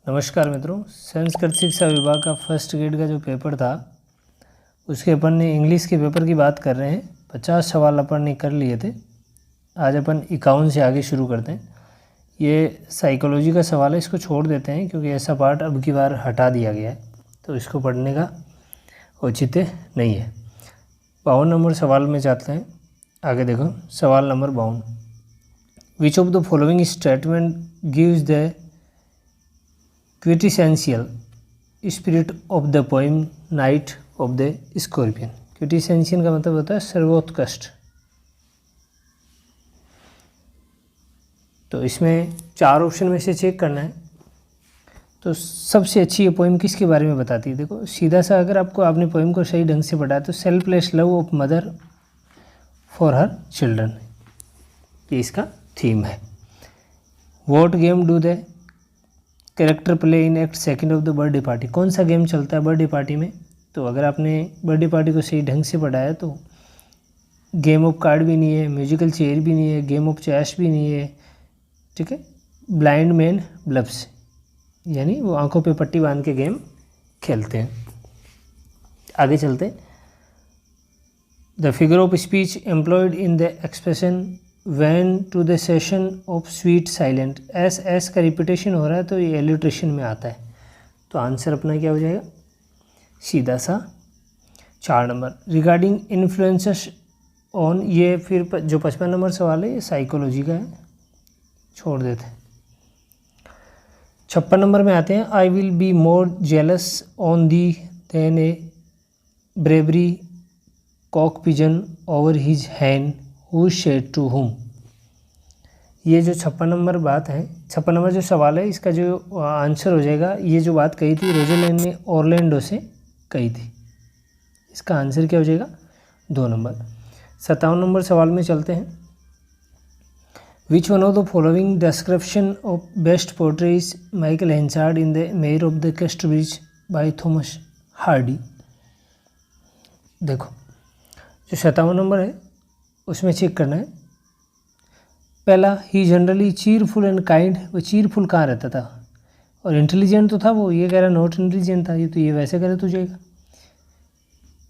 नमस्कार मित्रों, संस्कृत शिक्षा विभाग का फर्स्ट ग्रेड का जो पेपर था उसके अपन ने इंग्लिश के पेपर की बात कर रहे हैं। 50 सवाल अपन ने कर लिए थे। आज अपन 51 से आगे शुरू करते हैं। ये साइकोलॉजी का सवाल है, इसको छोड़ देते हैं क्योंकि ऐसा पार्ट अब की बार हटा दिया गया है, तो इसको पढ़ने का औचित्य नहीं है। 52 नंबर सवाल में जाते हैं। आगे देखो सवाल number 52। Which of the following statement gives the quintessential spirit of the poem night of the scorpion. Quintessential का मतलब होता है सर्वोत्कृष्ट। तो इसमें 4 ऑप्शन में से चेक करना है। तो सबसे अच्छी ये पोइम किसके बारे में बताती है? देखो सीधा सा अगर आपको आपने पोइम को सही ढंग से पढ़ा तो selfless love of mother for her children, ये इसका थीम है। What game do the character play in act second of the birthday party. कौन सा गेम चलता है बर्थडे पार्टी में? तो अगर आपने बर्थडे पार्टी को सही ढंग से पढ़ाया तो गेम ऑफ कार्ड भी नहीं है, म्यूजिकल चेयर भी नहीं है, गेम ऑफ चेस भी नहीं है, ठीक है। ब्लाइंड मैन ब्लफ्स, यानी वो आंखों पे पट्टी बांध के गेम खेलते हैं। आगे चलते हैं। The figure of speech employed in the expression when to the session of sweet silent. S का रिपीटेशन हो रहा है तो ये एलिट्रेशन में आता है। तो आंसर अपना क्या हो जाएगा? सीधा सा 4 नंबर। रिगार्डिंग इन्फ्लुएंसेस ऑन, ये फिर जो 55 नंबर सवाल है ये साइकोलॉजी का है, छोड़ देते हैं। 56 नंबर में आते हैं। I will be more jealous on thee than a Barbary cock pigeon over his hen who said to whom. ये जो 56 नंबर बात है, 56 नंबर जो सवाल है, इसका जो आंसर हो जाएगा, ये जो बात कही थी रोजेलैंड ने ऑरलैंडो से कही थी। इसका आंसर क्या हो जाएगा? 2 नंबर। 57 नंबर सवाल में चलते हैं। Which one of the following description of best portrays Michael Henchard in the Mayor of the Casterbridge by Thomas Hardy. देखो जो 57 नंबर है उसमें चेक करना है। पहला, ही जनरली चीरफुल एंड काइंड। वो चीरफुल कहाँ रहता था? और इंटेलिजेंट तो था वो, ये कह रहा नॉट इंटेलिजेंट था, ये तो ये वैसे गलत हो जाएगा।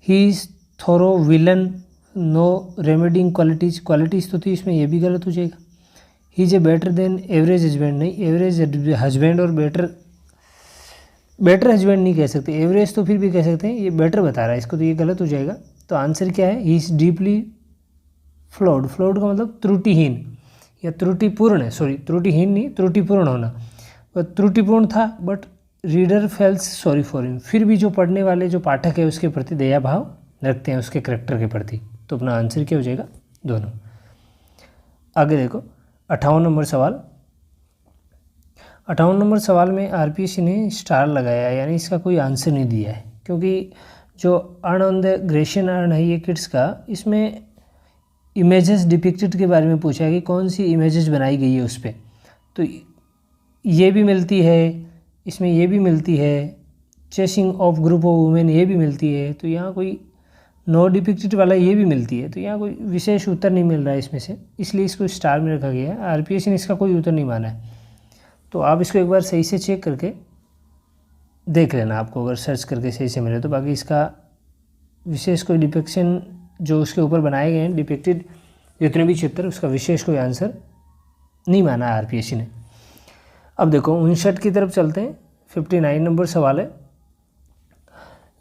He is thorough villain no redeeming qualities तो थी इसमें, ये भी गलत हो जाएगा। He is a better than average husband, नहीं, एवरेज हस्बैंड और बेटर हस्बैंड नहीं कह सकते, एवरेज तो फिर भी कह सकते हैं, ये बेटर बता रहा है इसको, तो ये गलत हो जाएगा। तो आंसर क्या है? ही इज डीपली फ्लॉड का मतलब त्रुटिहीन या त्रुटिपूर्ण है, सॉरी त्रुटिहीन नहीं, त्रुटिपूर्ण होना। वह त्रुटिपूर्ण था but reader fails sorry for him. फिर भी जो पढ़ने वाले जो पाठक है उसके प्रति दया भाव रखते हैं, उसके करैक्टर के प्रति। तो अपना आंसर क्या हो जाएगा? दोनों। आगे देखो 58 नंबर सवाल। 58 नंबर सवाल में आरपीएससी ने स्टार लगाया है, यानी इसका कोई आंसर नहीं दिया है, क्योंकि जो earn on the Grecian earn है ये किड्स का, इसमें इमेजेस डिपिक्टेड के बारे में पूछा है कि कौन सी इमेजेस बनाई गई है उस पर। तो ये भी मिलती है इसमें, ये भी मिलती है, chasing of group of women ये भी मिलती है। तो यहाँ कोई नो डिपिक्टेड वाला ये भी मिलती है, तो यहाँ कोई विशेष उत्तर नहीं मिल रहा है इसमें से, इसलिए इसको स्टार में रखा गया है। आरपीएससी ने इसका कोई उत्तर नहीं माना है। तो आप इसको एक बार सही से चेक करके देख लेना, आपको अगर सर्च करके सही से मिले तो। बाकी इसका विशेष कोई डिपिक्शन जो उसके ऊपर बनाए गए हैं डिपिक्टेड जितने भी चित्र, उसका विशेष कोई आंसर नहीं माना है आरपीएससी ने। अब देखो 59 की तरफ चलते हैं। 59 नंबर सवाल है।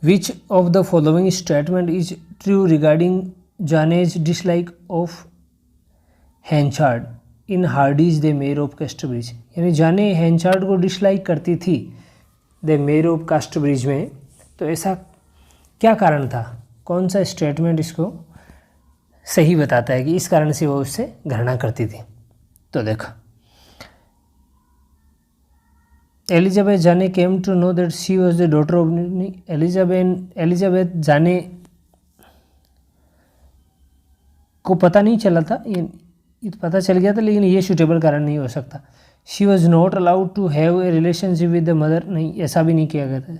Which of the following statement is true regarding Jane's dislike of Henchard in Hardy's the Mayor of Casterbridge. यानी जाने हैंचार्ड को डिसलाइक करती थी द मेयर ऑफ कैस्टरब्रिज में, तो ऐसा क्या कारण था? कौन सा स्टेटमेंट इसको सही बताता है कि इस कारण से वो उससे घृणा करती थी? तो देखो, Elizabeth Jane came to know that she was the daughter of, Elizabeth Jane को पता नहीं चला था, ये तो पता चल गया था, लेकिन ये सूटेबल कारण नहीं हो सकता। She was not allowed to have a relationship with the mother, नहीं, ऐसा भी नहीं किया गया था।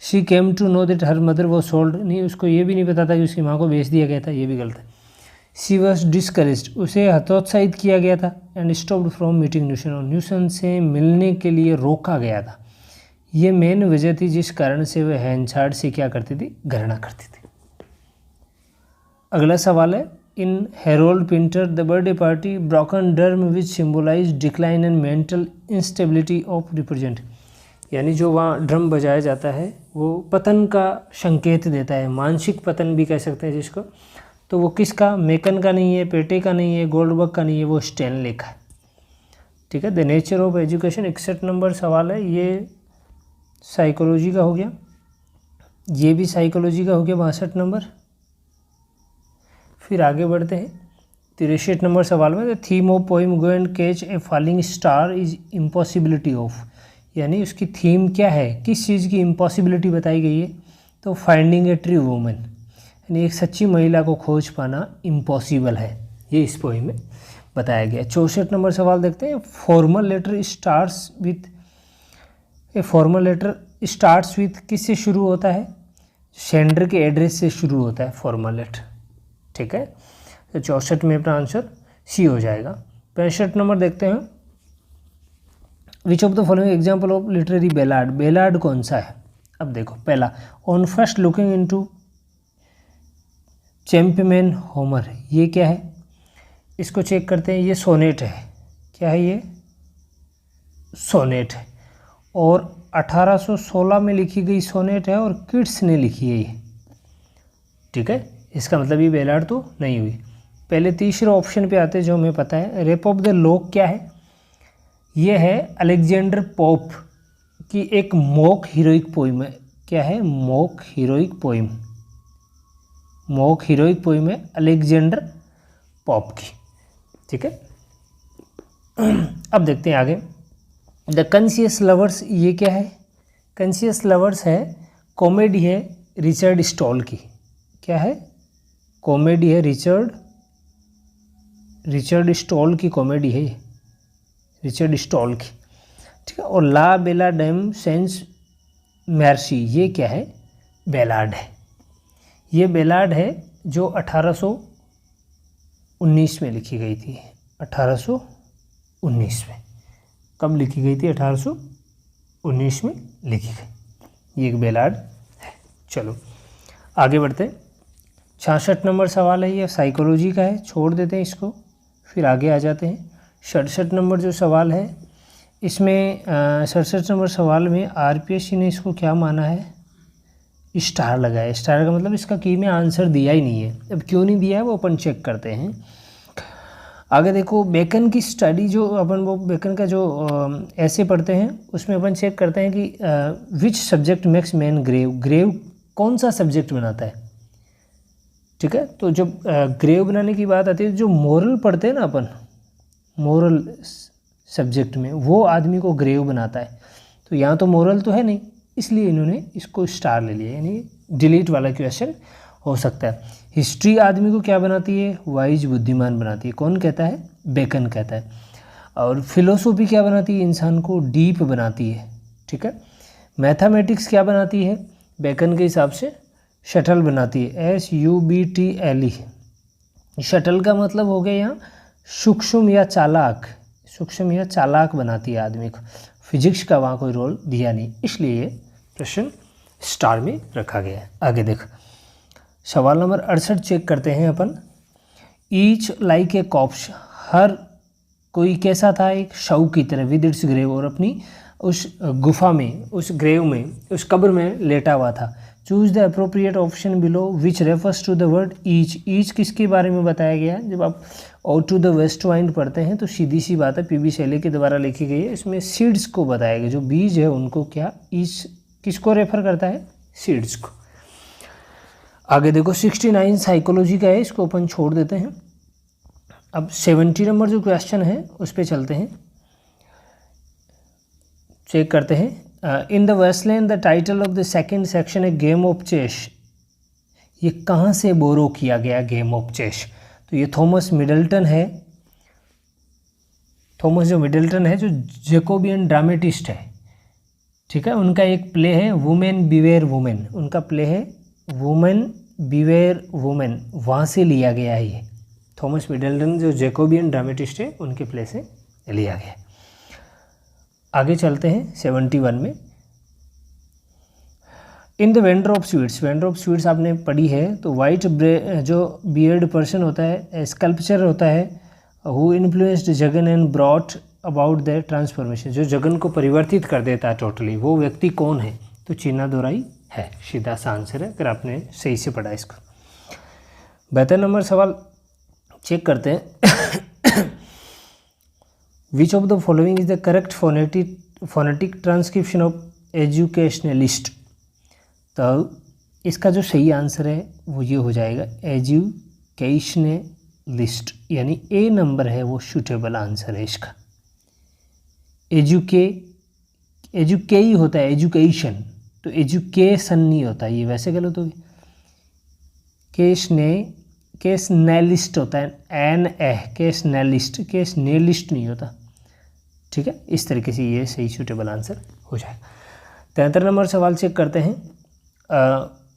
She came to know that her mother was sold, नहीं, उसको ये भी नहीं पता था कि उसकी माँ को बेच दिया गया था, ये भी गलत है। शी वॉज डिस्करेज्ड, उसे हतोत्साहित किया गया था। एंड स्टॉप्ड फ्रॉम मीटिंग न्यूसन, और न्यूसन से मिलने के लिए रोका गया था। ये मेन वजह थी जिस कारण से वह हैंचार्ड से क्या करती थी, घृणा करती थी। अगला सवाल है, in Harold Pinter the birthday party broken drum which symbolize decline and mental instability of represent, यानी जो वहाँ ड्रम बजाया जाता है वो पतन का संकेत देता है, मानसिक पतन भी कह सकते हैं जिसको। तो वो किसका, मेकन का नहीं है, पेटे का नहीं है, गोल्डबर्ग का नहीं है, वो स्टेनले का है। ठीक है। The nature of education 61 number सवाल है, ये साइकोलॉजी का हो गया, ये भी साइकोलॉजी का हो गया 62 नंबर। फिर आगे बढ़ते हैं 63 नंबर सवाल में, the theme of poem go and catch a falling star is impossibility of, यानी उसकी थीम क्या है, किस चीज़ की इम्पॉसिबिलिटी बताई गई है। तो फाइंडिंग ए ट्रू वुमन, यानी एक सच्ची महिला को खोज पाना इम्पॉसिबल है, ये इस पोइम में बताया गया। 64 नंबर सवाल देखते हैं, formal letter starts with, a formal letter starts with किससे शुरू होता है, सेंडर के एड्रेस से शुरू होता है फॉर्मल लेटर। ठीक है। तो 64 में अपना आंसर सी हो जाएगा। 65 नंबर देखते हैं, which of the following example of literary ballad, ballad कौन सा है। अब देखो, पहला on first looking into Chapman Homer, ये क्या है, इसको चेक करते हैं। ये सोनेट है, क्या है ये, सोनेट है, और 1816 में लिखी गई सोनेट है और किट्स ने लिखी है ये। ठीक है, इसका मतलब ये बेलार्ड तो नहीं हुई। पहले तीसरे ऑप्शन पे आते जो हमें पता है, रेप ऑफ द लॉक क्या है, ये है अलेक्जेंडर पोप की एक मॉक हीरोइक पोइम है। क्या है, mock heroic poem, mock heroic poem है अलेक्जेंडर पोप की। ठीक है। अब देखते हैं आगे, द कॉन्शियस लवर्स, ये क्या है, कॉन्शियस लवर्स है, कॉमेडी है रिचर्ड स्टॉल की। क्या है, कॉमेडी है रिचर्ड स्टॉल की कॉमेडी है, रिचर्ड स्टॉल की। ठीक है। और ला बेला डेम सेंस मैर्सी, ये क्या है, बेलार्ड है। ये बेलार्ड है जो 1819 में लिखी गई थी, 1819 में। कब लिखी गई थी, 1819 में लिखी गई, ये एक बेलार्ड है। चलो आगे बढ़ते हैं। 66 नंबर सवाल है, ये साइकोलॉजी का है, छोड़ देते हैं इसको, फिर आगे आ जाते हैं। 67 नंबर जो सवाल है, इसमें 67 नंबर सवाल में आरपीएससी ने इसको क्या माना है, स्टार लगाया। स्टार का मतलब इसका की में आंसर दिया ही नहीं है। अब क्यों नहीं दिया है वो अपन चेक करते हैं। आगे देखो, बेकन की स्टडी जो अपन वो बेकन का जो ऐसे पढ़ते हैं उसमें अपन चेक करते हैं कि which subject makes man grave, grave कौन सा सब्जेक्ट बनाता है। ठीक है। तो जब ग्रेव बनाने की बात आती है, जो मोरल पढ़ते हैं ना अपन, मोरल सब्जेक्ट में, वो आदमी को ग्रेव बनाता है। तो यहाँ तो मोरल तो है नहीं, इसलिए इन्होंने इसको स्टार ले लिया, यानी डिलीट वाला क्वेश्चन हो सकता है। हिस्ट्री आदमी को क्या बनाती है, वाइज, बुद्धिमान बनाती है। कौन कहता है, बेकन कहता है। और फिलोसोफी क्या बनाती है, इंसान को डीप बनाती है। ठीक है। मैथमेटिक्स क्या बनाती है, बेकन के हिसाब से शटल बनाती है, SUBTLE। शटल का मतलब हो गया यहाँ सूक्ष्म या चालाक, सूक्ष्म या चालाक बनाती है आदमी को। फिजिक्स का वहाँ कोई रोल दिया नहीं, इसलिए ये प्रश्न स्टार में रखा गया है। आगे देखो, सवाल नंबर 68 चेक करते हैं अपन। ईच लाइक ए कॉप्स, हर कोई कैसा था, एक शव की तरह, विद इट्स ग्रेव, और अपनी उस गुफा में, उस ग्रेव में, उस कब्र में लेटा हुआ था। Choose the appropriate option below which refers to the word each. Each किसके बारे में बताया गया है, जब आप और टू द वेस्ट वाइंड पढ़ते हैं तो सीधी सी बात है, PB शैली के द्वारा लिखी गई है। इसमें सीड्स को बताया गया, जो बीज है उनको क्या, ईच किसको रेफर करता है, सीड्स को। आगे देखो 69 साइकोलॉजी का है, इसको अपन छोड़ देते हैं। अब 70 नंबर जो क्वेश्चन है उस पर चलते हैं, चेक करते हैं। In the Waste Land the title of the second section है गेम ऑफ चेस, ये कहाँ से बोरो किया गया गेम ऑफ चेस। तो ये थॉमस मिडल्टन है, थॉमस जो मिडल्टन है जो जैकोबियन ड्रामेटिस्ट है। ठीक है। उनका एक प्ले है वुमेन बिवेयर वुमेन, उनका प्ले है वुमेन बिवेयर वुमेन, वहाँ से लिया गया है ये। थॉमस मिडल्टन जो जैकोबियन ड्रामेटिस्ट है उनके प्ले से लिया गया। आगे चलते हैं 71 में। इन द वेंडर ऑफ स्वीट्स आपने पढ़ी है, तो वाइट जो बियर्ड पर्सन होता है, स्कल्पचर होता है, who influenced Jagan and brought about the transformation, जो जगन को परिवर्तित कर देता है टोटली, वो व्यक्ति कौन है? तो चिन्नादुराई है, सीधा सा आंसर है अगर आपने सही से पढ़ा इसको। 72 नंबर सवाल चेक करते हैं। Which of the following is the correct phonetic transcription of educationalist? तो इसका जो सही आंसर है वो ये हो जाएगा एजुकेशनलिस्ट, यानी ए नंबर है वो सूटेबल आंसर है इसका। एजुकेई होता है एजुकेशन, तो एजुकेशन नहीं होता, ये वैसे गलत होगी। केशनलिस्ट होता है केशनलिस्ट नहीं होता, ठीक है। इस तरीके से ये सही सूटेबल आंसर हो जाएगा। 73 नंबर सवाल चेक करते हैं।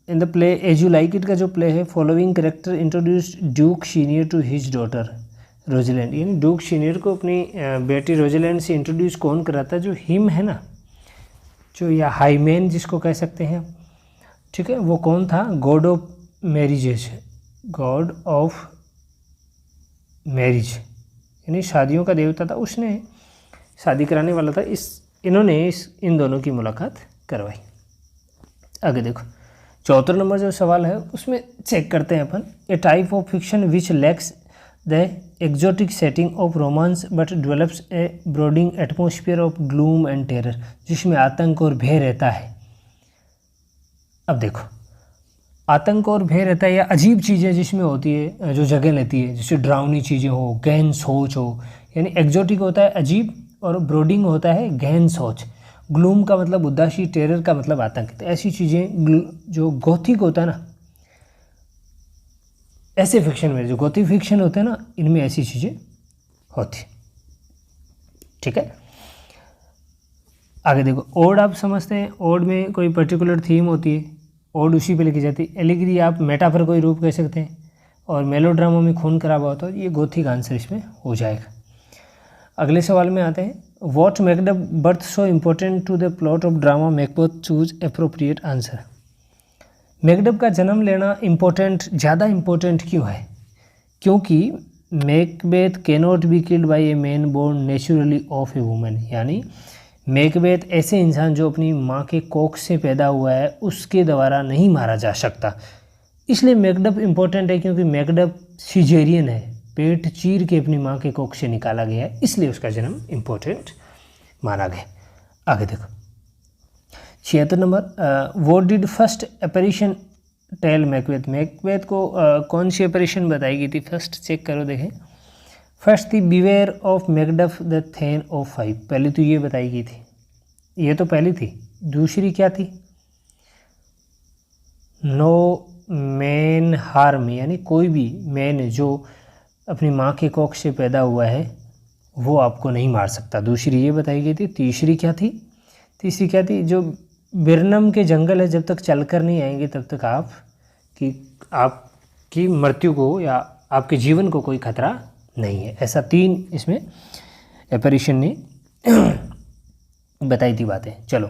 In the play As You Like It का जो प्ले है, following character introduced Duke Senior to his daughter Rosalind, यानी ड्यूक सीनियर को अपनी बेटी रोजलैंड से इंट्रोड्यूस कौन कराता है? जो हिम है ना, जो या हाईमेन जिसको कह सकते हैं, ठीक है, वो कौन था? God of marriages, God of marriage यानी शादियों का देवता था, उसने शादी कराने वाला था। इन्होंने इन दोनों की मुलाकात करवाई। आगे देखो 74 नंबर जो सवाल है उसमें चेक करते हैं अपन। A type of fiction which lacks the exotic setting of romance but develops a brooding atmosphere of gloom and terror, जिसमें आतंक और भय रहता है। अब देखो आतंक और भय रहता है या अजीब चीज़ें जिसमें होती है, जो जगह लेती है, जैसे डरावनी चीज़ें हो, गहन सोच हो, यानी एक्जोटिक होता है अजीब और ब्रॉडिंग होता है गहन सोच। ग्लूम का मतलब उदासी, टेरर का मतलब आतंक। तो ऐसी चीज़ें जो गॉथिक होता है ना, ऐसे फिक्शन में जो गॉथिक फिक्शन होते हैं ना, इनमें ऐसी चीज़ें होती, ठीक है। आगे देखो ओड आप समझते हैं, ओड में कोई पर्टिकुलर थीम होती है, ओड उसी पे लिखी जाती है। एलिग्री आप मेटाफर कोई रूप कह सकते हैं, और मेलोड्रामा में खून खराबा होता है, ये गॉथिक आंसर इसमें हो जाएगा। अगले सवाल में आते हैं। What Macduff birth so important to the plot of drama Macbeth choose appropriate answer. Macduff का जन्म लेना ज़्यादा इम्पोर्टेंट क्यों है? क्योंकि Macbeth cannot be killed by a man born naturally of a woman, यानी मैकबेथ ऐसे इंसान जो अपनी माँ के कोख से पैदा हुआ है उसके द्वारा नहीं मारा जा सकता, इसलिए मैकडफ इम्पोर्टेंट है। क्योंकि मैकडफ सिजेरियन है, पेट चीर के अपनी माँ के कोख से निकाला गया है, इसलिए उसका जन्म इम्पोर्टेंट माना गया। आगे देखो 76 number. What did first apparition tell Macbeth? Macbeth को कौन सी अपैरिशन बताई गई थी फर्स्ट? चेक करो देखें। फर्स्ट थी beware of Macduff the thane of Fife, पहले तो ये बताई गई थी, ये तो पहली थी। दूसरी क्या थी? नो मैन हार्म, यानी कोई भी मैन जो अपनी माँ के कोख से पैदा हुआ है वो आपको नहीं मार सकता, दूसरी ये बताई गई थी। तीसरी क्या थी? जो बिरनम के जंगल है, जब तक चलकर नहीं आएंगे तब तक आपकी मृत्यु को या आपके जीवन को कोई खतरा नहीं है। ऐसा 3 इसमें अपैरिशन ने बताई थी बातें। चलो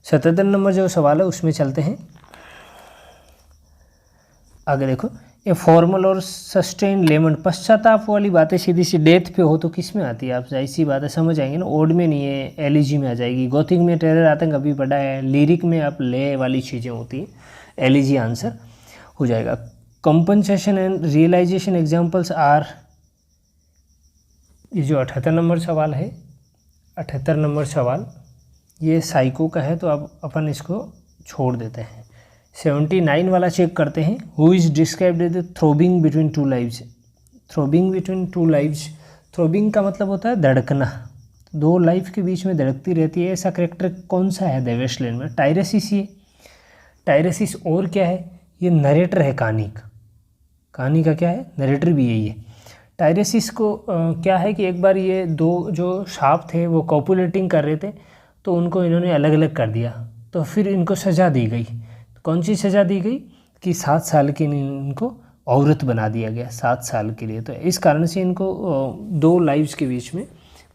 77 नंबर जो सवाल है उसमें चलते हैं। आगे देखो। ए फॉर्मल और सस्टेन लेमेंट, पश्चाताप वाली बातें सीधी सी डेथ पे हो तो किस में आती है? आप जाहिर सी बातें समझ आएंगे ना। ओड में नहीं है, एलिजी में आ जाएगी। गॉथिक में टेरर आतंक अभी पढ़ा है। लिरिक में आप ले वाली चीज़ें होती हैं, एलिजी आंसर हो जाएगा। Compensation and realisation examples are, ये जो 78 नंबर सवाल है, 78 नंबर सवाल ये साइको का है तो अब अपन इसको छोड़ देते हैं। 79 वाला चेक करते हैं। Who is described as throbbing between two lives? Throbbing between two lives, throbbing का मतलब होता है धड़कना, 2 लाइफ के बीच में धड़कती रहती है। ऐसा करेक्टर कौन सा है द वेस्टलैंड में? टायरेसिस। ये टायरेसिस और क्या है? ये नरेटर है कहानी का क्या है? नरेटर भी यही है। टायरेसिस को क्या है कि एक बार ये 2 जो सांप थे वो कॉपुलेटिंग कर रहे थे तो उनको इन्होंने अलग अलग कर दिया, तो फिर इनको सज़ा दी गई। कौन सी सज़ा दी गई? कि 7 साल के लिए इनको औरत बना दिया गया, 7 साल के लिए। तो इस कारण से इनको 2 लाइव्स के बीच में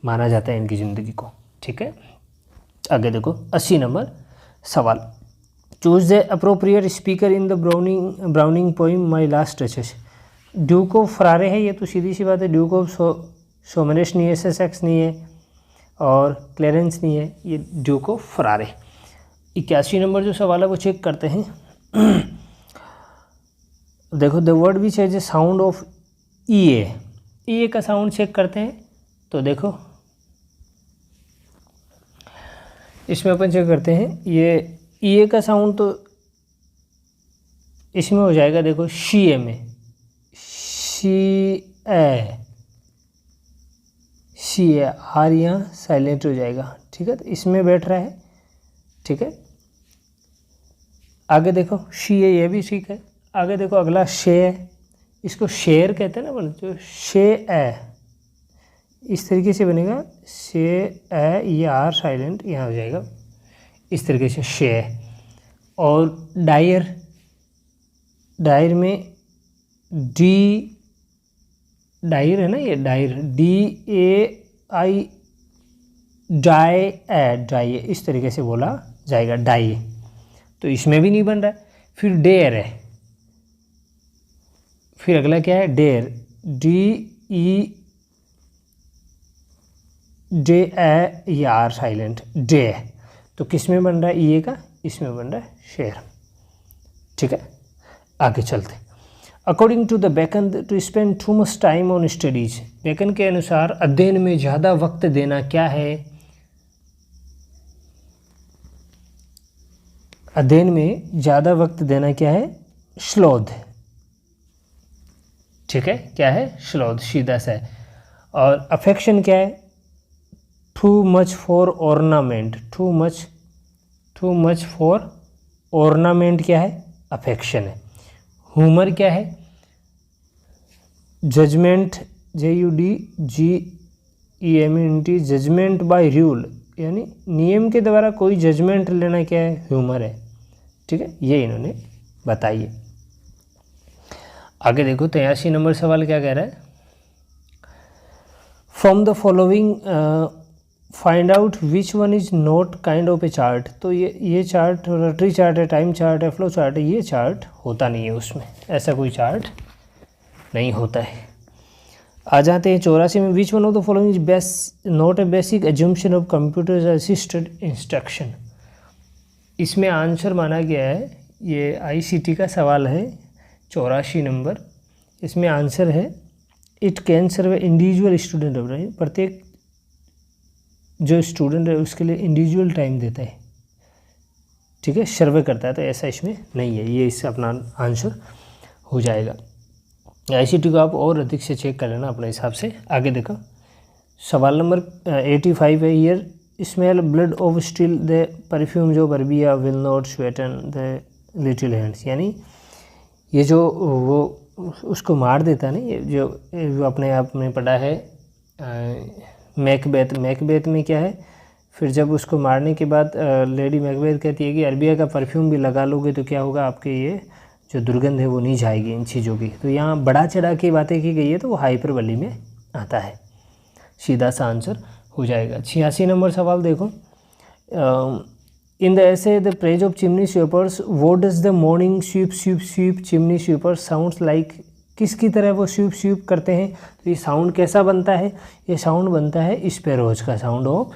माना जाता है इनकी ज़िंदगी को, ठीक है। आगे देखो 80 नंबर सवाल। Choose the appropriate speaker in the Browning poem my last Duchess. Duke of Ferrara है, ये तो सीधी सी बात है। ड्यूक ऑफ सोमरेश नहीं है, ससेक्स नहीं है और क्लेरेंस नहीं है, ये ड्यूक ऑफ फरारे। 81 नंबर जो सवाल है वो चेक करते हैं। देखो, the word which has a sound of E A का साउंड चेक करते हैं। तो देखो इसमें अपन चेक करते हैं, ये ई ए का साउंड तो इसमें हो जाएगा, देखो शी ए में, शी ए आर यहाँ साइलेंट हो जाएगा, ठीक है, तो इसमें बैठ रहा है, ठीक है। आगे देखो शी ए, ये भी ठीक है। आगे देखो अगला शे, इसको शेर कहते हैं ना, बोले जो शे ए, इस तरीके से बनेगा, शे ए, ये आर साइलेंट यहाँ हो जाएगा, इस तरीके से शे। और डायर, डायर में डी, डायर है ना, ये dire, D A I, die, इस तरीके से बोला जाएगा, डाई, तो इसमें भी नहीं बन रहा है। फिर डेयर है, फिर अगला क्या है, डेयर, डी ई डे ए, ये आर साइलेंट, डे, तो किस में बन रहा है, ये का, इसमें बन रहा है शेर, ठीक है। आगे चलते। According to the Bacon, to spend too much time on studies, Bacon के अनुसार अध्ययन में ज़्यादा वक्त देना क्या है, अध्ययन में ज़्यादा वक्त देना क्या है, श्लोध, ठीक है, क्या है, श्लोध, सीधा सा है। और अफेक्शन क्या है, too much for ornament, too much for ornament क्या है, अफेक्शन है। ह्यूमर क्या है, judgement, JUDGEMENT, judgement by rule, यानी नियम के द्वारा कोई जजमेंट लेना क्या है, ह्यूमर है, ठीक है, ये इन्होंने बताई है। आगे देखो 83 नंबर सवाल क्या कह रहा है, from the following find out which one is not kind of A chart. तो ये चार्ट रोटरी चार्ट है, टाइम चार्ट है, फ्लो चार्ट है, ये चार्ट होता नहीं है, उसमें ऐसा कोई चार्ट नहीं होता है। आ जाते हैं 84 में, which one of the following is best not a basic assumption of computer assisted instruction. इसमें आंसर माना गया है, ये ICT का सवाल है 84 नंबर। इसमें आंसर है, it can serve individual student of, प्रत्येक जो स्टूडेंट है उसके लिए इंडिविजुअल टाइम देता है, ठीक है, सर्वे करता है, तो ऐसा इसमें नहीं है, ये इससे अपना आंसर हो जाएगा। ICT को आप और अधिक से चेक कर लेना अपने हिसाब से। आगे देखो सवाल नंबर 85 है, here smell blood of still the perfume जो Arabia will not sweeten the little hands, यानी ये जो वो उसको मार देता है ना, ये जो अपने आप में पढ़ा है मैकबेथ में क्या है, फिर जब उसको मारने के बाद लेडी मैकबेथ कहती है कि अरबिया का परफ्यूम भी लगा लोगे तो क्या होगा, आपके ये जो दुर्गंध है वो नहीं जाएगी इन चीज़ों की। तो यहाँ बड़ा चढ़ा के बातें की गई है, तो वो हाइपरबली में आता है, सीधा सा आंसर हो जाएगा। 86 नंबर सवाल देखो, in the essay the praise of chimney sweepers what does the morning sweep chimney sweeper sounds like, किसकी तरह वो स्वीप करते हैं। तो ये साउंड कैसा बनता है, ये साउंड बनता है स्पैरोज का, साउंड ऑफ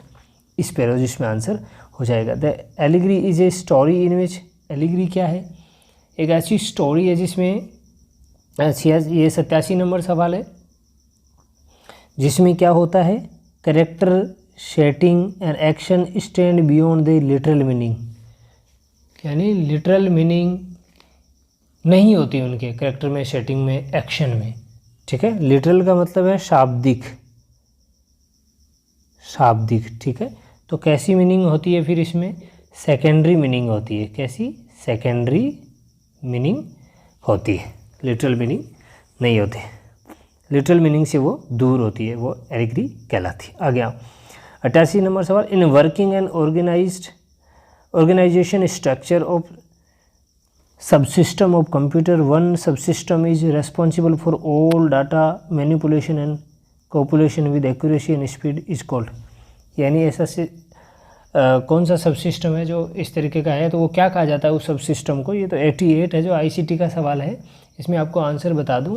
स्पैरोज, इसमें आंसर हो जाएगा। The allegory is a story in which, allegory क्या है, एक ऐसी स्टोरी है जिसमें, ये 87 नंबर सवाल है, जिसमें क्या होता है, character setting and action stand beyond the literal meaning, यानी लिटरल मीनिंग नहीं होती उनके कैरेक्टर में, सेटिंग में, एक्शन में, ठीक है। लिटरल का मतलब है शाब्दिक, ठीक है। तो कैसी मीनिंग होती है फिर इसमें, सेकेंडरी मीनिंग होती है, कैसी, सेकेंडरी मीनिंग होती है, लिटरल मीनिंग नहीं होती, लिटरल मीनिंग से वो दूर होती है, वो एलिग्री कहलाती है। आगे 88 नंबर सवाल, in working and organisation structure of subsystem of computer, one subsystem is responsible for all data manipulation and copulation with accuracy and speed is called, यानी ऐसा से कौन सा सब सिस्टम है जो इस तरीके का है, तो वो क्या कहा जाता है उस सब सिस्टम को। ये तो 88 है जो ICT का सवाल है, इसमें आपको आंसर बता दूं,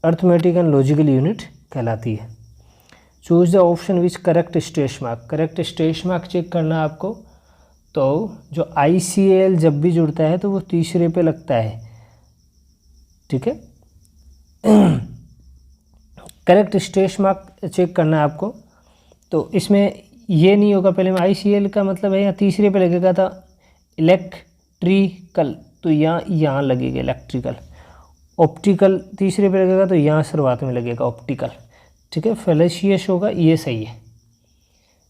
अर्थमेटिक एंड लॉजिकल यूनिट कहलाती है। Choose the option which correct stress mark, correct stress mark check करना आपको। तो जो ICL जब भी जुड़ता है तो वो तीसरे पे लगता है, ठीक है। करेक्ट स्ट्रेस मार्क चेक करना है आपको, तो इसमें ये नहीं होगा, पहले में ICL का मतलब है यहाँ तीसरे पे लगेगा था इलेक्ट्रिकल, तो यहाँ लगेगा इलेक्ट्रिकल। ऑप्टिकल तीसरे पे लगेगा तो यहाँ शुरुआत में लगेगा ऑप्टिकल, ठीक है। फेलेशियस होगा, ये सही है,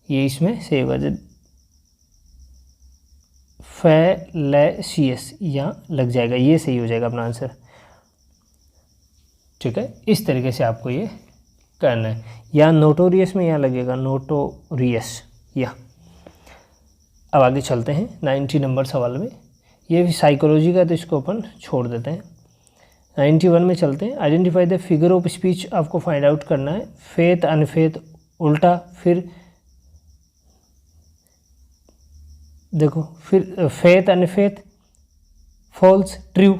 ये इसमें सही होगा। फेलेशियस यहाँ लग जाएगा, ये सही हो जाएगा अपना आंसर, ठीक है। इस तरीके से आपको ये करना है। या नोटोरियस में यहाँ लगेगा नोटोरियस या। अब आगे चलते हैं 90 नंबर सवाल में, ये भी साइकोलॉजी का, तो इसको अपन छोड़ देते हैं। 91 में चलते हैं। Identify the figure of speech आपको फाइंड आउट करना है। फेथ अनफेथ, उल्टा, फिर देखो, फिर फेथ अनफेथ, फॉल्स, ट्रू,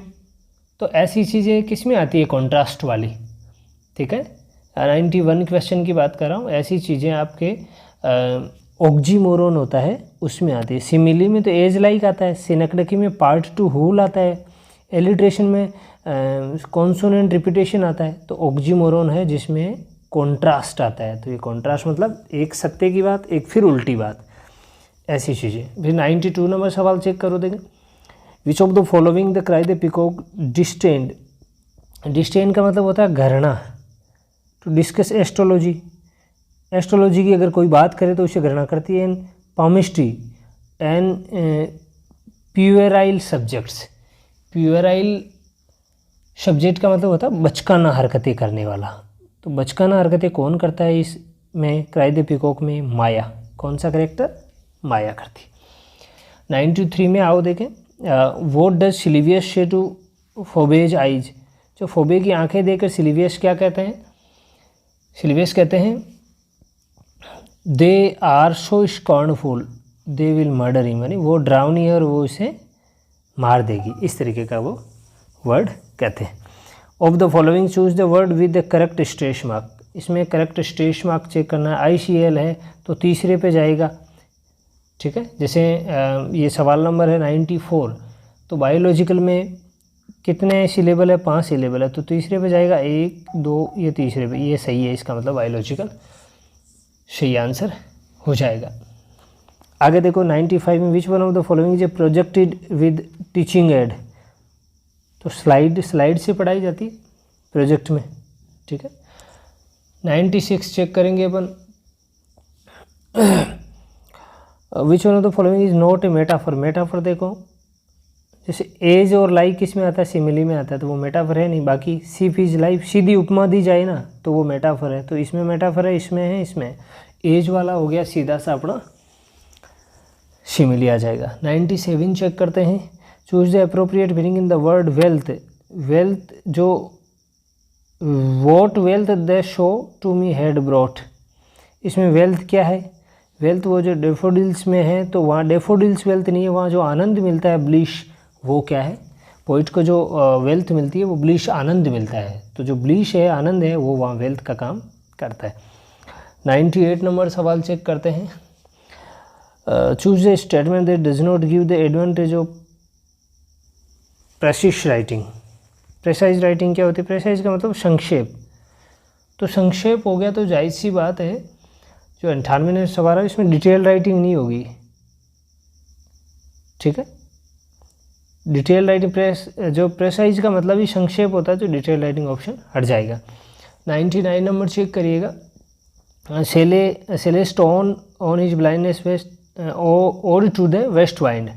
तो ऐसी चीज़ें किस में आती है, कॉन्ट्रास्ट वाली, ठीक है। 91 क्वेश्चन की बात कर रहा हूँ, ऐसी चीज़ें आपके ऑक्जीमोरन होता है उसमें आती है। सिमिली में तो एज लाइक आता है, सिनक्डकी में पार्ट टू होल आता है, एलिट्रेशन में कॉन्सोनेंट रिपीटेशन आता है, तो ऑक्जीमोरन है जिसमें कॉन्ट्रास्ट आता है। तो ये कॉन्ट्रास्ट मतलब एक सत्य की बात, एक फिर उल्टी बात, ऐसी चीज़ें। फिर 92 नंबर सवाल चेक करो, देखें। विच of the following the cry the peacock distend, distend का मतलब होता है घरना, टू डिस्कस एस्ट्रोलॉजी, एस्ट्रोलॉजी की अगर कोई बात करे तो उसे घृणा करती है। And palmistry and puerile subjects, puerile subject का मतलब होता है बचकाना हरकतें करने वाला। तो बचकाना हरकतें कौन करता है इसमें, क्राई द पिकॉक में माया, कौन सा करेक्टर, माया करती। 93 में आओ देखें। व्हाट डज सिलिवियस से टू फोबेज आइज, जो फोबे की आंखें देकर सिलिवियस क्या कहते हैं, सिलिवियस कहते हैं they are so scornful they will murder him, यानी वो ड्राउनी है और वो इसे मार देगी, इस तरीके का वो वर्ड कहते हैं। Of the following choose the word with the correct stress mark, इसमें करेक्ट स्ट्रेस मार्क चेक करना है। ICL है तो तीसरे पे जाएगा, ठीक है। जैसे ये सवाल नंबर है 94, तो बायोलॉजिकल में कितने सिलेबल है, 5 सिलेबल है, तो तीसरे पे जाएगा 1 2, ये तीसरे पे, ये सही है, इसका मतलब बायोलॉजिकल सही आंसर हो जाएगा। आगे देखो 95 में which one of the following is projected with teaching add, तो स्लाइड से पढ़ाई जाती है प्रोजेक्ट में, ठीक है। 96 चेक करेंगे अपन। Which one of the following is not a metaphor, metaphor देखो, जैसे एज और लाइक किस में आता है, सिमिली में आता है, तो वो मेटाफर है नहीं। बाकी सिप इज लाइफ, सीधी उपमा दी जाए ना तो वो मेटाफर है, तो इसमें मेटाफर है, इसमें है, इसमें एज वाला हो गया सीधा सा अपना सिमिली आ जाएगा। 97 चेक करते हैं। Choose the appropriate meaning in the word wealth, wealth जो what wealth the show to me had brought, इसमें वेल्थ क्या है, वेल्थ वो जो डेफोडिल्स में है, तो वहाँ डेफोडिल्स वेल्थ नहीं है, वहाँ जो आनंद मिलता है ब्लिश, वो क्या है, पोइट को जो वेल्थ मिलती है वो ब्लिश आनंद मिलता है, तो जो ब्लिश है आनंद है वो वहाँ वेल्थ का काम करता है। 98 नंबर सवाल चेक करते हैं। Choose the statement that does not give the advantage of precious writing, precise writing क्या होती है, प्रेसाइज का मतलब संक्षेप, तो संक्षेप हो गया, तो जाहिर सी बात है जो 98 में सवाल है इसमें डिटेल राइटिंग नहीं होगी, ठीक है। डिटेल राइटिंग जो प्रेसाइज का मतलब ही संक्षेप होता है, तो डिटेल राइटिंग ऑप्शन हट जाएगा। 99 नंबर चेक करिएगा। Shelley's tone on his blindness west ode to the west wind,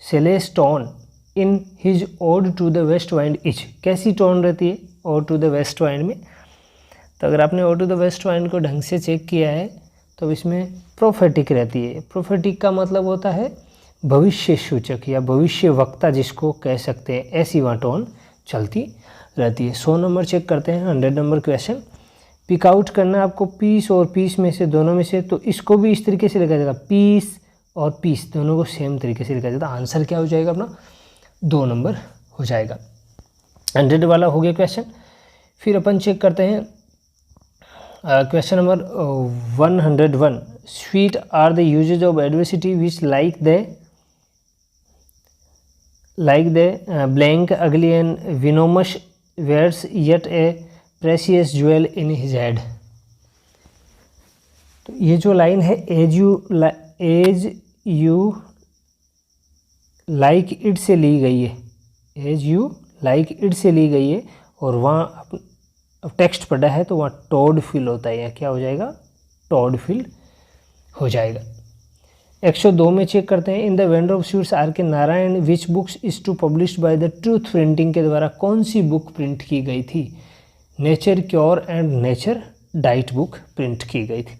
Shelley's tone in his ode to the west wind each, कैसी टोन रहती है ode to the west wind में, तो अगर आपने ode to the west wind को ढंग से चेक किया है तो इसमें प्रोफेटिक रहती है। प्रोफेटिक का मतलब होता है भविष्य सूचक या भविष्य वक्ता जिसको कह सकते हैं, ऐसी वहाँ टोन चलती रहती है। 100 नंबर चेक करते हैं। 100 नंबर क्वेश्चन, पिक आउट करना आपको पीस और पीस में से, दोनों में से, तो इसको भी इस तरीके से लिखा जाएगा, पीस और पीस दोनों को सेम तरीके से लिखा जाता है। आंसर क्या हो जाएगा अपना 2 नंबर हो जाएगा। 100 वाला हो गया क्वेश्चन। फिर अपन चेक करते हैं question number 101। Sweet are the uses of adversity which like the blank ugly and venomous wears yet a precious jewel in his head. तो ये जो लाइन है, एज यू लाइक इट से ली गई है, एज यू लाइक इट से ली गई है, और वहाँ अब टेक्स्ट पढ़ा है तो वहाँ टॉड फिल होता है, या क्या हो जाएगा, टॉड फिल हो जाएगा। 102 में चेक करते हैं। In the vendor of sweets R K Narayan which books is to published by the truth printing के द्वारा कौन सी बुक प्रिंट की गई थी? Nature cure and nature diet book print की गई थी।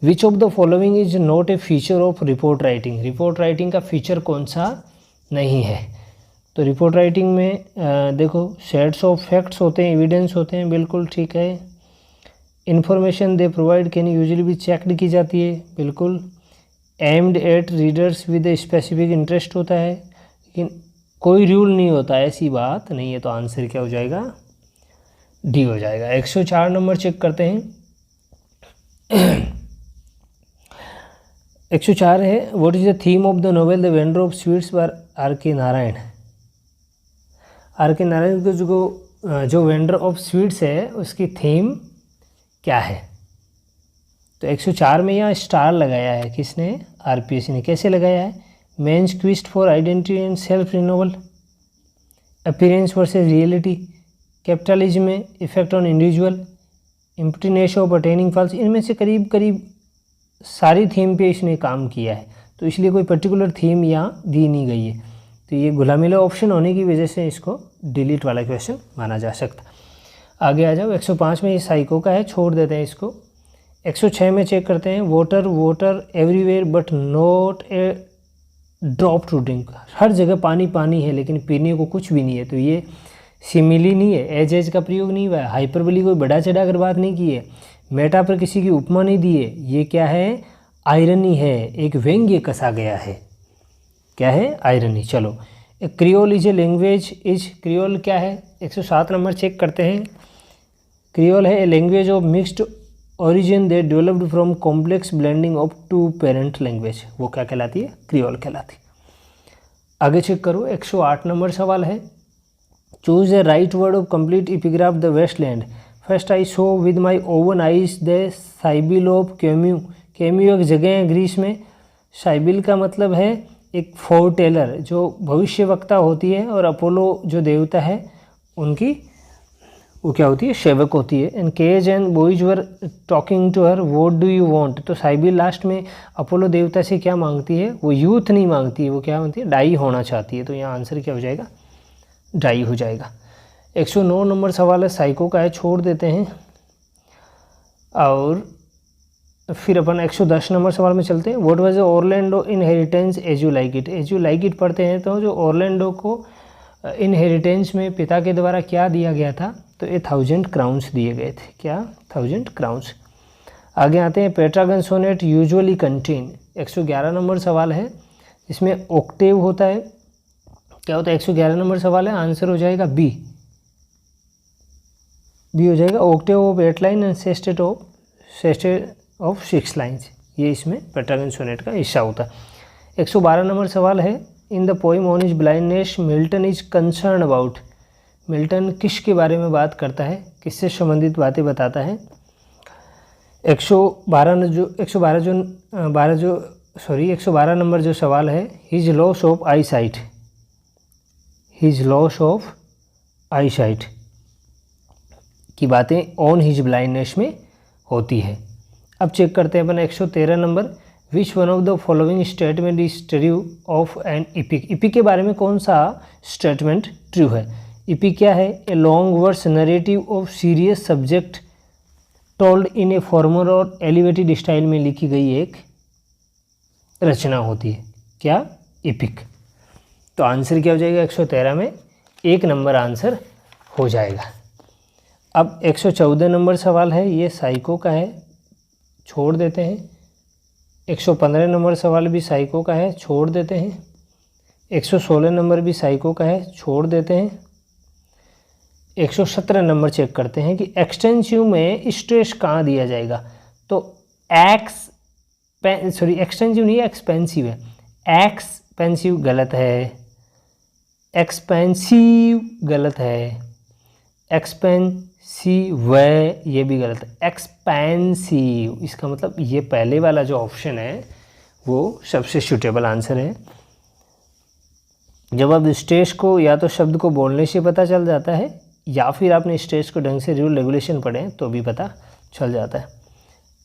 Which of the following is not a feature of report writing? Report writing का फीचर कौन सा नहीं है? तो रिपोर्ट राइटिंग में देखो सेट्स ऑफ फैक्ट्स होते हैं, एविडेंस होते हैं, बिल्कुल ठीक है। Information they provide can usually भी चेकड की जाती है, बिल्कुल। Aimed at readers with a specific interest होता है, लेकिन कोई रूल नहीं होता, ऐसी बात नहीं है। तो आंसर क्या हो जाएगा, डी हो जाएगा। 104 नंबर चेक करते हैं। 104 है, what is the theme of the novel The vendor of Sweets by R K Narayan? Are K Narayan को जो वेंडर ऑफ स्वीट्स है उसकी थीम क्या है? तो 104 में यहाँ स्टार लगाया है, किसने? आरपीएससी ने। कैसे लगाया है? Man's quest for identity and self renewal, appearance versus reality, capitalism में effect on individual, emptiness of attaining falls. इनमें से करीब करीब सारी थीम पे इसने काम किया है, तो इसलिए कोई पर्टिकुलर थीम यहाँ दी नहीं गई है। तो ये गुलामीला ऑप्शन होने की वजह से इसको डिलीट वाला क्वेश्चन माना जा सकता। आगे आ जाओ। 105 में ये साइको का है, छोड़ देते हैं इसको। 106 में चेक करते हैं। Water water everywhere but not a drop to drink. हर जगह पानी पानी है लेकिन पीने को कुछ भी नहीं है। तो ये सिमिली नहीं है, एज का प्रयोग नहीं हुआ है, हाइपरबोली कोई बड़ा चढ़ा कर बात नहीं की है, मेटा पर किसी की उपमा नहीं दी है। ये क्या है? आयरनी है, एक व्यंग्य कसा गया है। क्या है? आयरनी। चलो, Creole is a language is, Creole क्या है? 107 नंबर चेक करते हैं। क्रियोल है a language of mixed origin they developed from complex blending of two parent language. वो क्या कहलाती है? क्रियोल कहलाती है। आगे चेक करो। 108 नंबर सवाल है। Choose the right word of complete epigraph the वेस्टलैंड। First I saw with my own eyes the Sibyl of Cumae. Cumae एक जगह है ग्रीस में। साइबिल का मतलब है एक फोरटेलर, जो भविष्यवक्ता होती है, और अपोलो जो देवता है उनकी वो क्या होती है? सेवक होती है। And cage and boys were talking to her what do you want. तो साइबिल लास्ट में अपोलो देवता से क्या मांगती है? वो यूथ नहीं मांगती है, वो क्या मांगती है? डाई होना चाहती है। तो यहाँ आंसर क्या हो जाएगा? डाई हो जाएगा। 109 नंबर सवाल है, साइको का है, छोड़ देते हैं। और फिर अपन 110 नंबर सवाल में चलते हैं। What was Orlando inheritance As You Like It. As You Like It पढ़ते हैं तो जो ऑरलैंडो को इनहेरिटेंस में पिता के द्वारा क्या दिया गया था? तो ये 1000 क्राउन्स दिए गए थे। क्या? 1000 क्राउन्स। आगे आते हैं। पेट्रागन सोनेट यूजुअली कंटेन। 111 नंबर सवाल है, इसमें ऑक्टेव होता है। क्या होता है? 111 नंबर सवाल है, आंसर हो जाएगा बी। बी हो जाएगा। Octave of 8 line and sestet of 6 lines. ये इसमें पेट्रागन सोनेट का हिस्सा होता है। 112 नंबर सवाल है। In the poem on his blindness Milton is concern about. Milton किसके बारे में बात करता है? किससे संबंधित बातें बताता है? 112 नंबर जो सवाल है, his loss of I site. His loss of I site की बातें ऑन हिज ब्लाइंडनेस में होती है। अब चेक करते हैं अपन 113 number. Which one of the following statement is true of an epic. Epic के बारे में कौन सा स्टेटमेंट ट्रू है? इपिक क्या है? A long verse narrative of serious subject told in a formal और एलिवेटेड स्टाइल में लिखी गई एक रचना होती है। क्या? इपिक। तो आंसर क्या हो जाएगा? 113 में 1 नंबर आंसर हो जाएगा। अब 114 नंबर सवाल है, ये साइको का है, छोड़ देते हैं। 115 नंबर सवाल भी साइको का है, छोड़ देते हैं। 116 नंबर भी साइको का है, छोड़ देते हैं। 117 नंबर चेक करते हैं कि एक्सटेंसिव में स्ट्रेस कहाँ दिया जाएगा। तो एक्सटेंसिव नहीं है, एक्सपेंसिव है। एक्सपेंसिव गलत है, एक्सपेंसिव गलत है, एक्सपेंसिव ये भी गलत है, एक्सपेंसिव। इसका मतलब ये पहले वाला जो ऑप्शन है वो सबसे सूटेबल आंसर है। जब आप स्ट्रेस को या तो शब्द को बोलने से पता चल जाता है या फिर आपने स्ट्रेस को ढंग से रूल रेगुलेशन पढ़े तो भी पता चल जाता है।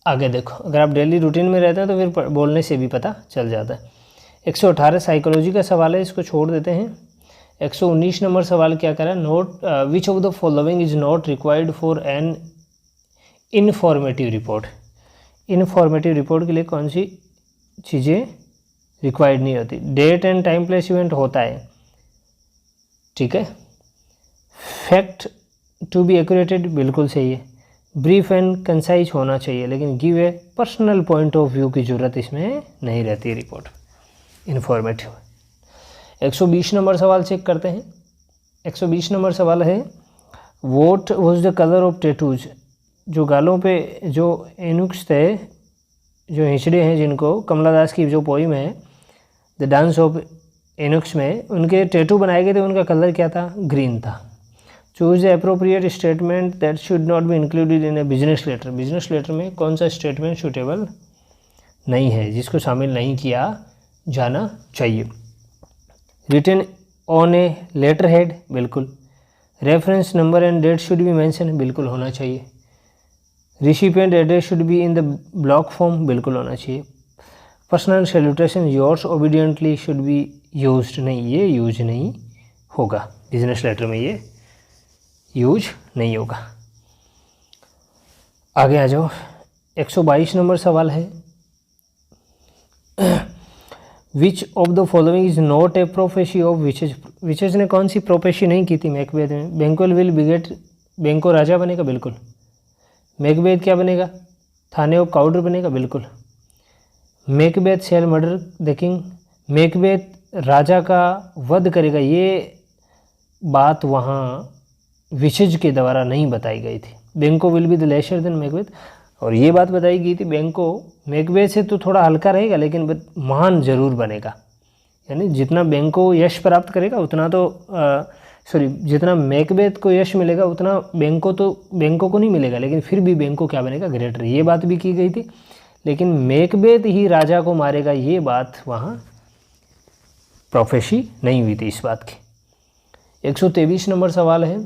आगे देखो, अगर आप डेली रूटीन में रहते हैं तो फिर बोलने से भी पता चल जाता है। 118 साइकोलॉजी का सवाल है, इसको छोड़ देते हैं। 119 नंबर सवाल क्या करा, note which of the following is not required for an informative report. Informative report के लिए कौन सी चीज़ें रिक्वायर्ड नहीं होती। Date and time place event होता है, ठीक है। फैक्ट टू बी एक्यूरेटेड बिल्कुल सही है। ब्रीफ एंड कंसाइज होना चाहिए, लेकिन give a personal point of view की ज़रूरत इसमें नहीं रहती है रिपोर्ट इन्फॉर्मेटिव। 120 नंबर सवाल चेक करते हैं। 120 नंबर सवाल है, what was the colour of tattoos. जो गालों पे जो एनुक्स थे, जो हिंचड़े हैं, जिनको कमला दास की जो पोइम है द डांस ऑफ एनुक्स में उनके टेटू बनाए गए थे, उनका कलर क्या था, ग्रीन था। Choose the appropriate statement that should not be included in a business letter. Business letter में कौन सा स्टेटमेंट सूटेबल नहीं है, जिसको शामिल नहीं किया जाना चाहिए। Written on a letter head, बिल्कुल। Reference number and date should be mention, बिल्कुल होना चाहिए। Recipient address should be in the block form, बिल्कुल होना चाहिए। Personal salutation yours obediently should be used, नहीं, ये यूज नहीं होगा बिजनेस लेटर में, ये यूज नहीं होगा। आगे आ जाओ। 122 नंबर सवाल है, which of the following is not A prophecy of witches. Witches ने कौन सी प्रोफेसी नहीं की थी मैकबेथ में। बैंक्वेल विल बिगेट, बैंको राजा बनेगा, बिल्कुल। मैकबेथ क्या बनेगा, थाने ऑफ काउडर बनेगा, बिल्कुल। Macbeth shall murder the king, Macbeth राजा का वध करेगा, ये बात वहाँ विचेज के द्वारा नहीं बताई गई थी। Banquo will be the lesser than Macbeth, और ये बात बताई गई थी बैंको मैकबेथ से तो थोड़ा हल्का रहेगा लेकिन महान जरूर बनेगा। यानी जितना बैंको यश प्राप्त करेगा उतना तो जितना मैकबेथ को यश मिलेगा उतना बैंको को नहीं मिलेगा, लेकिन फिर भी बैंको क्या बनेगा, ग्रेटर। ये बात भी की गई थी, लेकिन मैकबेथ ही राजा को मारेगा, ये बात वहाँ प्रोफेसी नहीं हुई थी इस बात की। 123 नंबर सवाल है,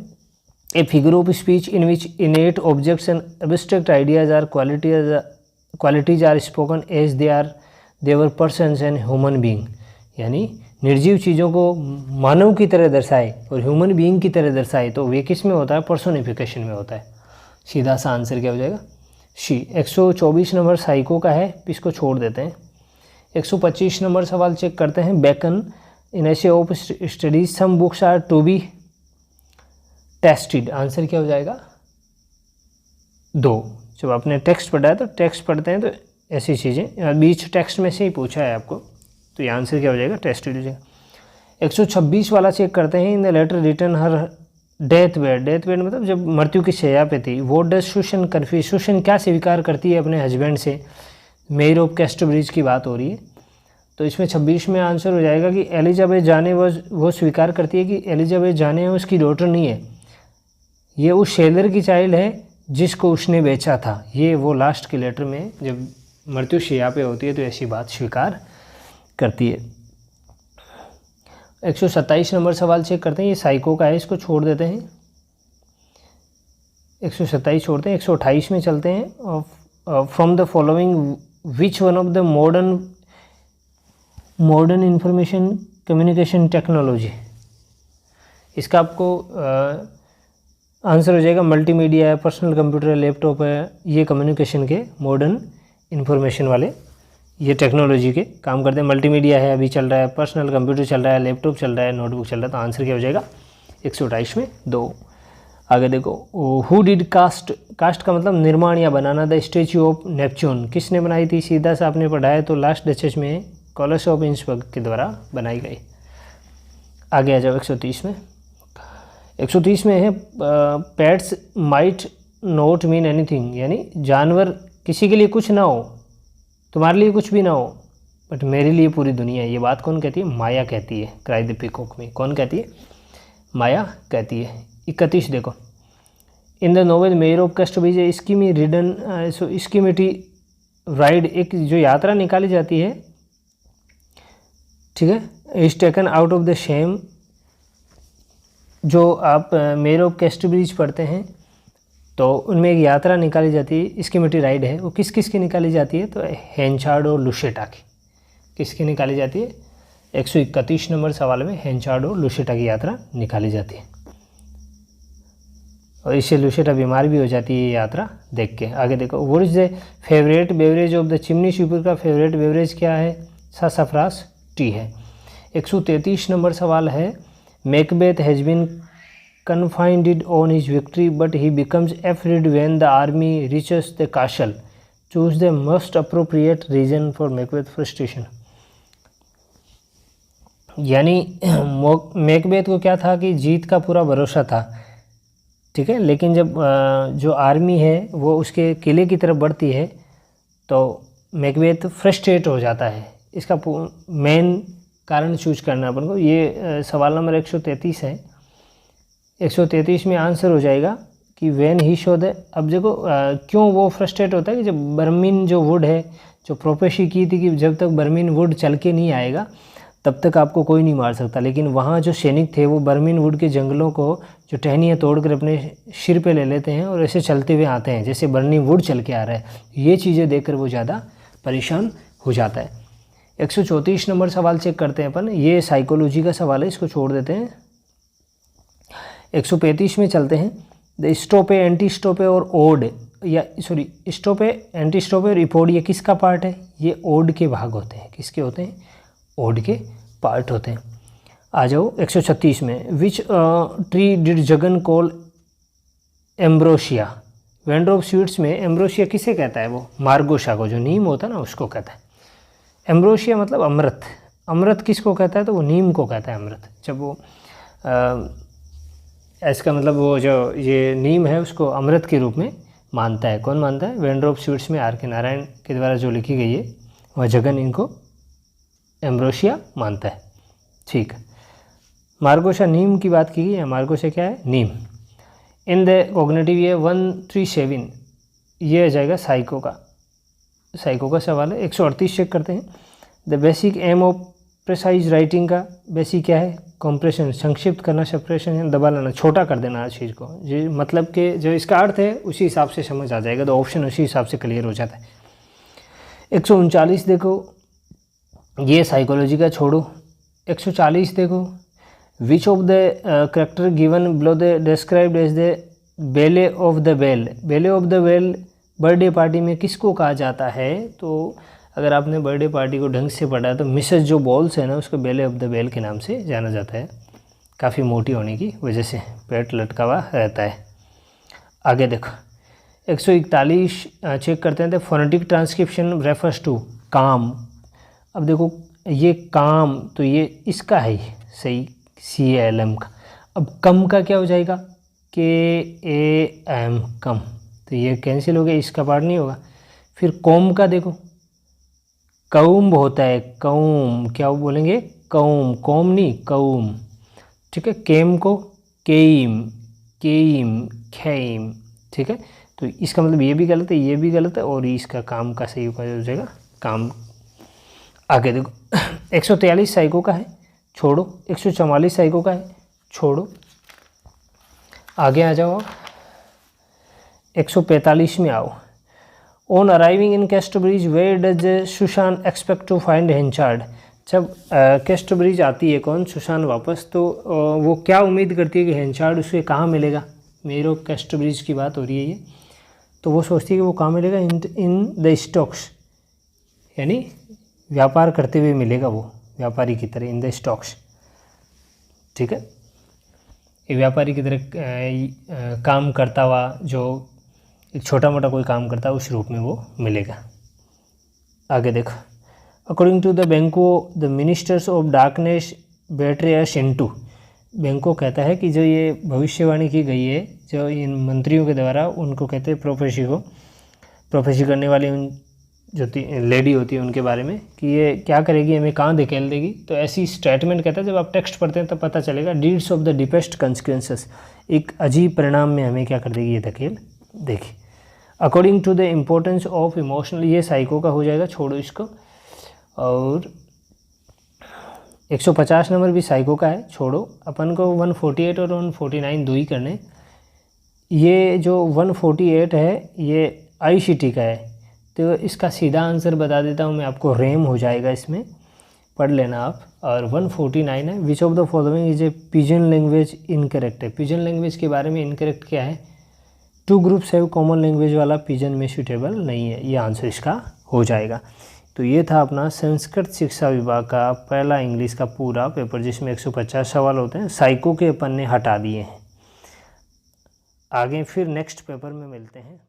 a figure of speech in which inanimate objects and abstract ideas or qualities are spoken as they were persons and human being. यानी निर्जीव चीज़ों को मानव की तरह दर्शाए और ह्यूमन बीइंग की तरह दर्शाए, तो वे किस में होता है, पर्सोनिफिकेशन में होता है। सीधा सा आंसर क्या हो जाएगा, सी। 124 नंबर साइको का है, इसको छोड़ देते हैं। 125 नंबर सवाल चेक करते हैं, Bacon in essay of studies some books are to be tasted. Answer क्या हो जाएगा, 2। जब आपने टेक्स्ट पढ़ा है तो टेक्स्ट पढ़ते हैं तो ऐसी चीज़ें बीच टेक्स्ट में से ही पूछा है आपको, तो ये आंसर क्या हो जाएगा, टेस्टेड हो जाएगा। 126 वाला चेक करते हैं, in the letter written her death bed. Death bed मतलब जब मृत्यु की शैया पे थी। वो डज सुशन कन्फ्यूज, सुशन क्या स्वीकार करती है अपने हस्बैंड से, मेयर ऑफ कैस्टब्रिज की बात हो रही है, तो इसमें 26 में आंसर हो जाएगा कि एलिजाबेथ जाने वो स्वीकार करती है कि एलिजाबेथ जाने उसकी डॉटर नहीं है, ये उस शेलर की चाइल्ड है जिसको उसने बेचा था। ये वो लास्ट के लेटर में जब मृत्यु शैया पे होती है तो ऐसी बात स्वीकार करती है। 127 नंबर सवाल चेक करते हैं, ये साइको का है, इसको छोड़ देते हैं। 127 छोड़ते हैं, 128 में चलते हैं। From the following which one of the modern information communication technology. इसका आपको आंसर हो जाएगा मल्टीमीडिया है, पर्सनल कंप्यूटर है, लैपटॉप है, ये कम्युनिकेशन के मॉडर्न इंफॉर्मेशन वाले ये टेक्नोलॉजी के काम करते हैं। मल्टीमीडिया है अभी चल रहा है, पर्सनल कंप्यूटर चल रहा है, लैपटॉप चल रहा है, नोटबुक चल रहा है, तो आंसर क्या हो जाएगा 128 में 2। आगे देखो, हु डिड कास्ट, कास्ट का मतलब निर्माण या बनाना, द स्टैचू ऑफ नेपच्यून किसने बनाई थी? सीधा सा आपने पढ़ा है तो लास्ट डचेस में कॉलस ऑफ इंसबर्ग के द्वारा बनाई गई। आगे आ जाओ 130 में। 130 में है pets might not mean anything, यानी जानवर किसी के लिए कुछ ना हो, तुम्हारे लिए कुछ भी ना हो, बट मेरे लिए पूरी दुनिया है। ये बात कौन कहती है? माया कहती है। क्राई द पीकॉक में कौन कहती है? माया कहती है। 31 देखो, in the novel Mayor of Casterbridge skimmity ride, so skimmity ride, एक जो यात्रा निकाली जाती है, ठीक है, is taken out of the shame. जो आप मेयर ऑफ कैस्टरब्रिज पढ़ते हैं तो उनमें एक यात्रा निकाली जाती है, स्कीमेटी राइड है, वो किस किस की निकाली जाती है? तो हेंचार्ड और लुशेटा की। किसकी निकाली जाती है? 131 नंबर सवाल में हेंचार्ड और लुशेटा की यात्रा निकाली जाती है, और इससे लुशेटा बीमार भी हो जाती है ये यात्रा देख के। आगे देखो, what is the favourite beverage of the chimney sweeper का फेवरेट बेवरेज क्या है? सासाफ्रास टी है। 133 नंबर सवाल है, Macbeth has been confined on his victory but he becomes afraid when the army reaches the castle, choose the most appropriate reason for Macbeth frustration. यानी Macbeth को क्या था कि जीत का पूरा भरोसा था, ठीक है, लेकिन जब जो आर्मी है वो उसके किले की तरफ बढ़ती है तो मैकबेथ फ्रस्ट्रेट हो जाता है। इसका मेन कारण चूज करना अपन को। ये सवाल नंबर 133 है। 133 में आंसर हो जाएगा कि व्हेन ही शो द, अब देखो क्यों वो फ्रस्ट्रेट होता है कि जब बर्मिन जो वुड है, जो प्रोपेशी की थी कि जब तक बर्मिन वुड चल के नहीं आएगा तब तक आपको कोई नहीं मार सकता, लेकिन वहाँ जो सैनिक थे वो बर्मिन वुड के जंगलों को जो टहनियाँ तोड़कर अपने सिर पे ले लेते हैं और ऐसे चलते हुए आते हैं जैसे बर्निंग वुड चल के आ रहा है। ये चीज़ें देखकर वो ज़्यादा परेशान हो जाता है। 134 नंबर सवाल चेक करते हैं अपन, ये साइकोलॉजी का सवाल है, इसको छोड़ देते हैं। 135 में चलते हैं। द स्टोपे, एंटी स्टोपे और ओड, या सॉरी स्टोपे, एंटी स्टोपे और इपोड, ये किसका पार्ट है? ये ओड के भाग होते हैं। किसके होते हैं? ओड के पार्ट होते हैं। आ जाओ 136 में, which tree did Jagan call ambrosia? Vendor of sweets में एम्ब्रोशिया किसे कहता है? वो मार्गोशा को, जो नीम होता है ना, उसको कहता है। एम्ब्रोशिया मतलब अमृत। अमृत किसको कहता है? तो वो नीम को कहता है अमृत। जब वो इसका मतलब वो जो ये नीम है उसको अमृत के रूप में मानता है। कौन मानता है? वेंडर ऑफ स्वीट्स में R.K. नारायण के द्वारा जो लिखी गई है वह जगन इनको एम्ब्रोशिया मानता है। ठीक, मार्गोशा नीम की बात की गई है। मार्गोशा क्या है? नीम। इन द कॉग्निटिव, ये 137 ये आ जाएगा साइको का। साइको का सवाल है। 138 चेक करते हैं। The basic aim of precise writing का बेसिक क्या है? कंप्रेशन, संक्षिप्त करना, सेपरेशन है, दबा लेना, छोटा कर देना हर चीज़ को। जो मतलब के जो इसका अर्थ है उसी हिसाब से समझ आ जाएगा, तो ऑप्शन उसी हिसाब से क्लियर हो जाता है। 139 देखो, ये साइकोलॉजी का छोड़ो। 140 देखो, which of the character given below the described as the belle of the bell. Belle of the bell birthday party में किसको कहा जाता है? तो अगर आपने बर्थडे पार्टी को ढंग से पढ़ा तो मिसेस जो बॉल्स है ना, उसको बेले ऑफ द बेल के नाम से जाना जाता है, काफ़ी मोटी होने की वजह से पेट लटका हुआ रहता है। आगे देखो 141 चेक करते हैं। तो फोनेटिक ट्रांसक्रिप्शन रेफर्स टू काम। अब देखो ये काम तो ये इसका है सही, CALM का। अब कम का क्या हो जाएगा? KAM, कम, तो ये कैंसिल हो गया, इसका पार्ट नहीं होगा। फिर कौम का देखो, कौम होता है, कौम, क्या बोलेंगे? कौम, कौम नहीं कौम, ठीक है। केम को केम, केम, खैम, ठीक है। तो इसका मतलब ये भी गलत है, ये भी गलत है, और इसका काम का सही हो जाएगा काम। आगे देखो 143 साइको का है, छोड़ो। 144 साइको का है, छोड़ो। आगे आ जाओ, 145 में आओ। On arriving in Casterbridge where does Susan expect to find Henchard. जब कैस्टरब्रिज आती है कौन? सुशान वापस, तो वो क्या उम्मीद करती है कि हेंचार्ड उसे कहाँ मिलेगा? मेरो कैस्टरब्रिज की बात हो रही है ये, तो वो सोचती है कि वो कहाँ मिलेगा? इन द स्टॉक्स, यानी व्यापार करते हुए मिलेगा, वो व्यापारी की तरह, इन द स्टॉक्स, ठीक है। एक व्यापारी की तरह काम करता हुआ, जो एक छोटा मोटा कोई काम करता है उस रूप में वो मिलेगा। आगे देखो, according to the Benko the ministers of darkness betray us into. Benko कहता है कि जो ये भविष्यवाणी की गई है जो इन मंत्रियों के द्वारा, उनको कहते हैं प्रोफेसी को, प्रोफेसी करने वाली उन जो लेडी होती है उनके बारे में, कि ये क्या करेगी, हमें कहाँ धकेल देगी। तो ऐसी स्टेटमेंट कहता है, जब आप टेक्स्ट पढ़ते हैं तब पता चलेगा, deeds of the deepest consequences, एक अजीब परिणाम में हमें क्या कर देगी ये धकेल देगी। According to the importance of emotional, ये साइको का हो जाएगा, छोड़ो इसको। और 150 नंबर भी साइको का है, छोड़ो। अपन को 148 और 149 दो ही करने। ये जो 148 है ये ICT का है, तो इसका सीधा आंसर बता देता हूँ मैं आपको, रेम हो जाएगा, इसमें पढ़ लेना आप। और 149 है, which of the following is a pigeon language incorrect है। पिजन लैंग्वेज के बारे में इनकरेक्ट क्या है, 2 ग्रुप्स है, कॉमन लैंग्वेज वाला पिजन में सूटेबल नहीं है, ये आंसर इसका हो जाएगा। तो ये था अपना संस्कृत शिक्षा विभाग का पहला इंग्लिश का पूरा पेपर, जिसमें 150 सवाल होते हैं। साइको के अपन ने हटा दिए हैं। आगे फिर नेक्स्ट पेपर में मिलते हैं।